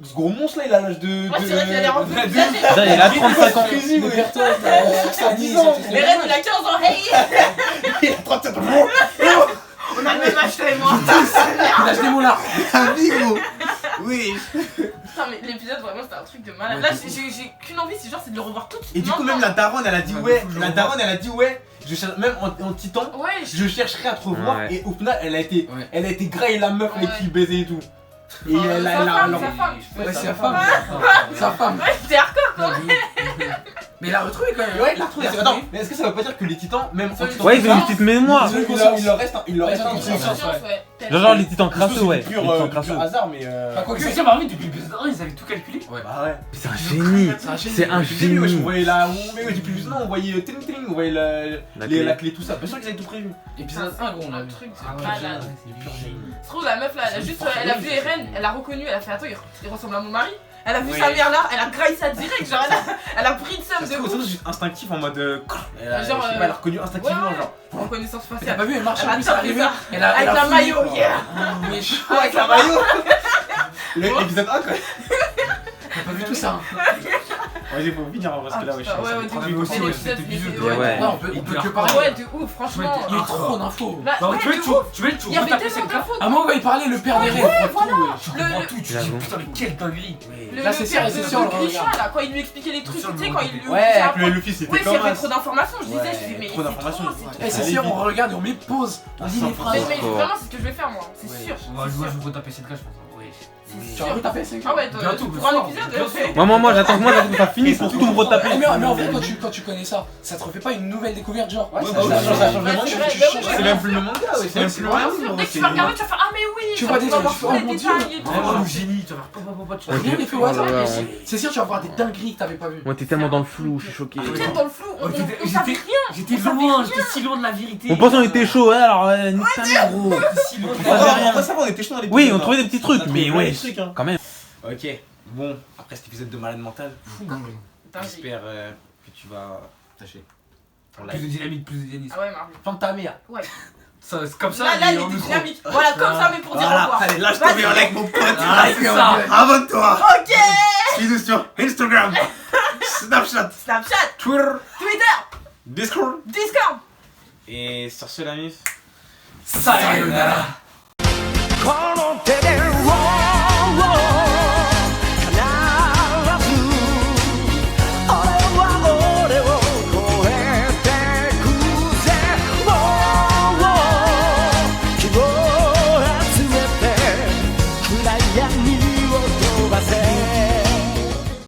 ce gros monstre là, il a l'âge de. Ouais, c'est vrai qu'il a l'air un peu de- plus âgé. Putain, il a 35 ans. Crazy, Le ouais. Bertolt, Ça a 10 ans. Mais Ren, il a 15 ans, hey. Il a 37 ans. On a le même âge, toi et moi. Il a acheté mon lard. Un gros. Oui. Putain, mais l'épisode, vraiment, c'était un truc de malade. Là, j'ai qu'une envie, c'est genre, c'est de le revoir tout de suite. Et du coup, même la daronne, elle a dit ouais. Je cherche, même en titan, Ouais, je chercherai à te revoir. Ouais. Et au final, elle a été Ouais. graille la meuf avec Ouais. qui il baisait et tout. Et Enfin, elle sa a. femme, sa femme. Ouais, c'est sa femme. Sa femme. Ouais, c'était hardcore, quoi. Mais il a retrouvé quand même. Ouais, il a retrouvé. Attends, mais est-ce que ça veut pas dire que les titans, même en titan. Ouais, ils ont une petite mémoire. Il leur reste un Ouais, ils ont truc. conscience. Conscience, ouais. Genre les titans crasseux, C'est ouais. du Les pur titans du pur crasseux. hasard, mais. Enfin, quoi que Que ce ça, Marvin, depuis l'épisode 1, ils avaient tout calculé. Bah ouais. C'est un génie. C'est un génie. C'est un Depuis le début, wesh, on génie. voyait depuis le on voyait ting ting, on voyait la clé, tout ça. Bien sûr qu'ils avaient tout prévu. Épisode 1, gros, on l'a un vu. truc Ah de ouais, malade. C'est du pur génie. C'est trop, la meuf là, elle a juste, elle a vu Eren, elle a reconnu, elle a fait attends, il ressemble à mon mari. Elle a vu Ouais. sa mère là, elle a graillé ça direct, genre elle a pris une Ça somme se de trouve, ouf. c'est juste instinctif en mode. Elle a, Genre, je sais pas, elle a reconnu instinctivement, ouais, ouais. genre. Reconnaissance Mais t'as faciale. pas vu, elle marche Elle en a plus, tapé arrivée. ça. Elle a Avec elle a la fouillé, maillot, quoi. yeah. Mais je Avec la maillot. L'épisode 1 quoi. T'as pas vu tout ça. Vas-y, faut finir parce que là, wesh. Ouais, ouais, prend du des coup, aussi, c'est ouais, l'épisode, c'était mais bisous. c'est- Ouais, ouais. Ouais, on peut Il que pleure parler. Ouais, de ouf, franchement. Il y a trop d'infos. Là, Bah, ouais, tu veux, de tu ouf. tu veux, tu Il y avait retaper tellement cette carte. d'infos. À un moment, quand il parlait, le père des rêves. voilà. Tu comprends tout, tu te dis J'avoue. putain, mais quelle dinguerie. Le Là, c'est sûr, père c'est de sûr, on le Grisha, regarde. là, quand il lui expliquait les trucs, Sûr, tu sais, le quand il lui Ouais, expliquait avec après. le fils, c'était Oui, s'il y comme avait ça. trop d'informations, je disais, Ouais, je dis, mais trop c'est d'informations. trop, c'est trop. Eh, c'est sûr, on regarde et on met pause. On dit les phrases. Mais vraiment, c'est ce que je vais faire, moi, c'est sûr. Moi, je vais retaper cette carte, je pense. Oui. C'est Tu as sûr. retapé 5 Ah ouais, toi, Bientôt, pour bien un sûr, épisode, bien sûr. Moi, j'attends que ça finisse pour tout me retaper. Mais en vrai, quand tu connais ça, ça te refait pas une nouvelle découverte, genre. Ouais, ça bah oui, change. ça change le Ouais, manga. c'est vrai, Tu bah changes, oui, c'est oui. même plus le manga, ouais, c'est même plus le Bien manga. sûr, dès que tu vas regarder, tu vas faire ah mais oui, Tu vois des vas trucs, voir tous oh les mon détails et tout. Vraiment le génie, tu vas faire pop, tu vas Rien n'est fait au Oh là hasard. là, mais ouais. c'est sûr, tu vas voir des dingueries que t'avais pas vues. Moi, t'es tellement dans le flou, je suis choqué. Peut-être dans le flou, on savait J'étais rien. j'étais loin, j'étais si loin de la vérité. On pensait qu'on était chaud, ouais, alors nique ta mère, gros. J'étais si loin de Ouais, la vérité. Après ça va, on était chaud dans les Oui, on trouvait des petits trucs, mais ouais, hein. quand même. Ok, bon, après cet épisode de malade mental, Dinguerie. j'espère que tu vas tâcher ton Plus de live. dynamique, plus de dynamisme. Ah ouais, Marvin. Plante ta mère. Ça, c'est comme ça, Là, mais il en était micro. dynamique. Voilà, comme ça, mais pour dire au Voilà, revoir. allez, lâche Vas-y. tomber en like mon pote. Ah, c'est ça. Abonne-toi. Ok. Suis-nous sur Instagram, Snapchat, Snapchat, Twitter, Twitter, Discord. Discord. Et sur ce, la mif. Sayonara. この手で roll